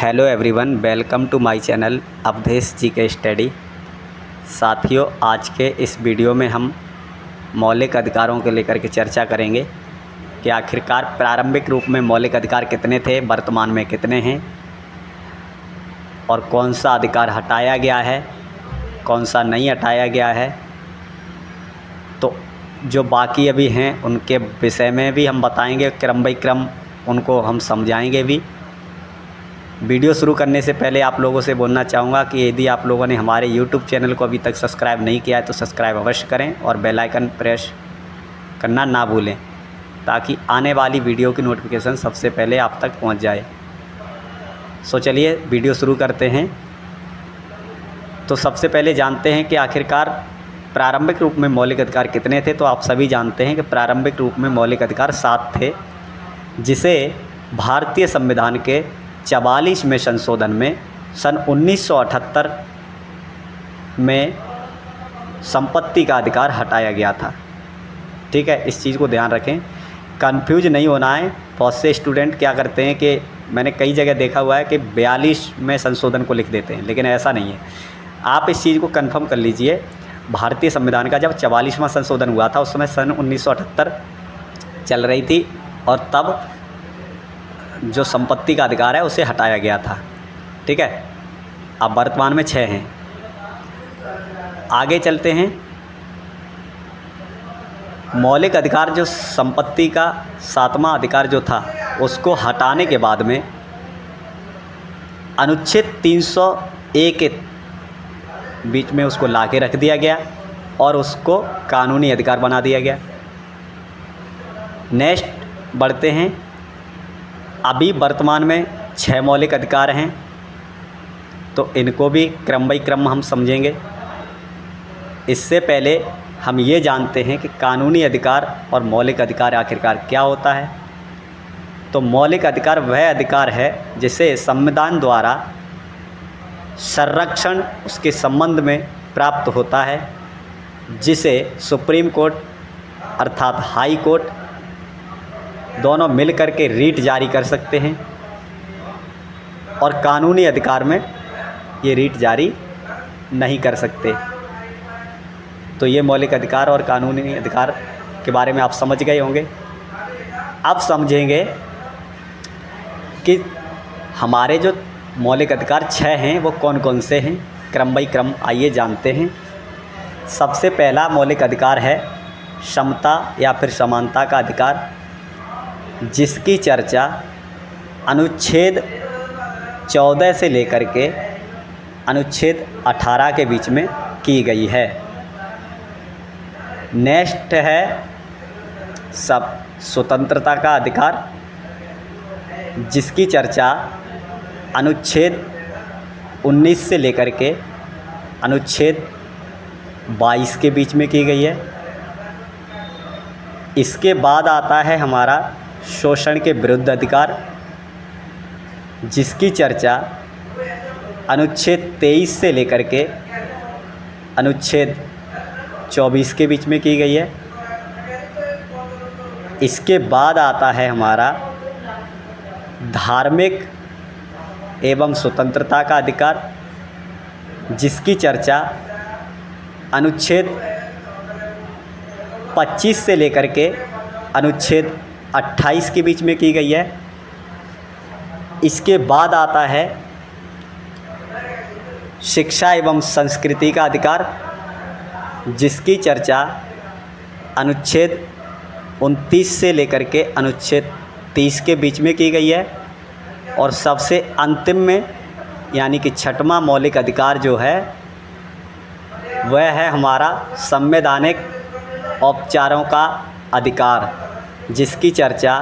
Hello everyone, welcome to my channel Awadhesh ji के study. साथियों, आज के इस वीडियो में हम मौलिक अधिकारों को लेकर के चर्चा करेंगे कि आखिरकार प्रारंभिक रूप में मौलिक अधिकार कितने थे, वर्तमान में कितने हैं और कौन सा अधिकार हटाया गया है, कौन सा नहीं हटाया गया है। तो जो बाकी अभी हैं उनके विषय में भी हम बताएंगे, क्रम बाई क्रम उनको हम समझाएंगे भी। वीडियो शुरू करने से पहले आप लोगों से बोलना चाहूँगा कि यदि आप लोगों ने हमारे YouTube चैनल को अभी तक सब्सक्राइब नहीं किया है तो सब्सक्राइब अवश्य करें और बेल आइकन प्रेस करना ना भूलें, ताकि आने वाली वीडियो की नोटिफिकेशन सबसे पहले आप तक पहुंच जाए। सो चलिए वीडियो शुरू करते हैं। तो सबसे पहले जानते हैं कि आखिरकार प्रारंभिक रूप में मौलिक अधिकार कितने थे। तो आप सभी जानते हैं कि प्रारंभिक रूप में मौलिक अधिकार 7 थे, जिसे भारतीय संविधान के 44वें संशोधन में सन 1978 में संपत्ति का अधिकार हटाया गया था। ठीक है, इस चीज़ को ध्यान रखें, कंफ्यूज नहीं होना है। बहुत से स्टूडेंट क्या करते हैं कि मैंने कई जगह देखा हुआ है कि 42वें संशोधन को लिख देते हैं, लेकिन ऐसा नहीं है। आप इस चीज़ को कंफर्म कर लीजिए। भारतीय संविधान का जब 44वां संशोधन हुआ था उस समय सन 1978 चल रही थी और तब जो संपत्ति का अधिकार है उसे हटाया गया था। ठीक है, अब वर्तमान में 6 हैं। आगे चलते हैं। मौलिक अधिकार जो संपत्ति का 7वां अधिकार जो था उसको हटाने के बाद में अनुच्छेद 301 के बीच में उसको ला के रख दिया गया और उसको कानूनी अधिकार बना दिया गया। नेक्स्ट बढ़ते हैं। अभी वर्तमान में 6 मौलिक अधिकार हैं, तो इनको भी क्रम बाई क्रम हम समझेंगे। इससे पहले हम ये जानते हैं कि कानूनी अधिकार और मौलिक अधिकार आखिरकार क्या होता है। तो मौलिक अधिकार वह अधिकार है जिसे संविधान द्वारा संरक्षण उसके संबंध में प्राप्त होता है, जिसे सुप्रीम कोर्ट अर्थात हाई कोर्ट दोनों मिल कर के रीट जारी कर सकते हैं, और कानूनी अधिकार में ये रीट जारी नहीं कर सकते। तो ये मौलिक अधिकार और कानूनी अधिकार के बारे में आप समझ गए होंगे। अब समझेंगे कि हमारे जो मौलिक अधिकार 6 हैं वो कौन कौन से हैं। क्रम बाई क्रम आइए जानते हैं। सबसे पहला मौलिक अधिकार है समता या फिर समानता का अधिकार, जिसकी चर्चा अनुच्छेद 14 से लेकर के अनुच्छेद 18 के बीच में की गई है। नेक्स्ट है सब स्वतंत्रता का अधिकार, जिसकी चर्चा अनुच्छेद 19 से लेकर के अनुच्छेद 22 के बीच में की गई है। इसके बाद आता है हमारा शोषण के विरुद्ध अधिकार, जिसकी चर्चा अनुच्छेद 23 से लेकर के अनुच्छेद 24 के बीच में की गई है। इसके बाद आता है हमारा धार्मिक एवं स्वतंत्रता का अधिकार, जिसकी चर्चा अनुच्छेद 25 से लेकर के अनुच्छेद 28 के बीच में की गई है। इसके बाद आता है शिक्षा एवं संस्कृति का अधिकार, जिसकी चर्चा अनुच्छेद 29 से लेकर के अनुच्छेद 30 के बीच में की गई है। और सबसे अंतिम में यानी कि 6वां मौलिक अधिकार जो है वह है हमारा संवैधानिक औपचारों का अधिकार, जिसकी चर्चा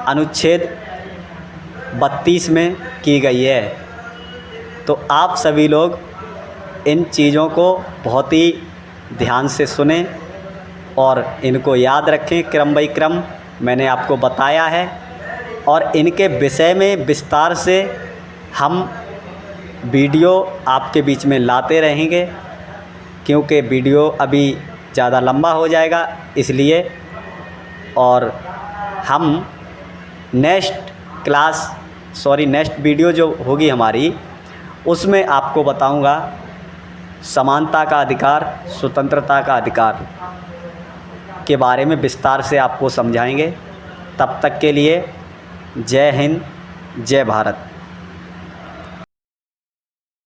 अनुच्छेद 32 में की गई है। तो आप सभी लोग इन चीज़ों को बहुत ही ध्यान से सुने और इनको याद रखें। क्रम बाई क्रम मैंने आपको बताया है और इनके विषय में विस्तार से हम वीडियो आपके बीच में लाते रहेंगे, क्योंकि वीडियो अभी ज़्यादा लंबा हो जाएगा इसलिए। और हम नेक्स्ट क्लास नेक्स्ट वीडियो जो होगी हमारी, उसमें आपको बताऊंगा समानता का अधिकार, स्वतंत्रता का अधिकार के बारे में विस्तार से आपको समझाएंगे। तब तक के लिए जय हिंद, जय भारत।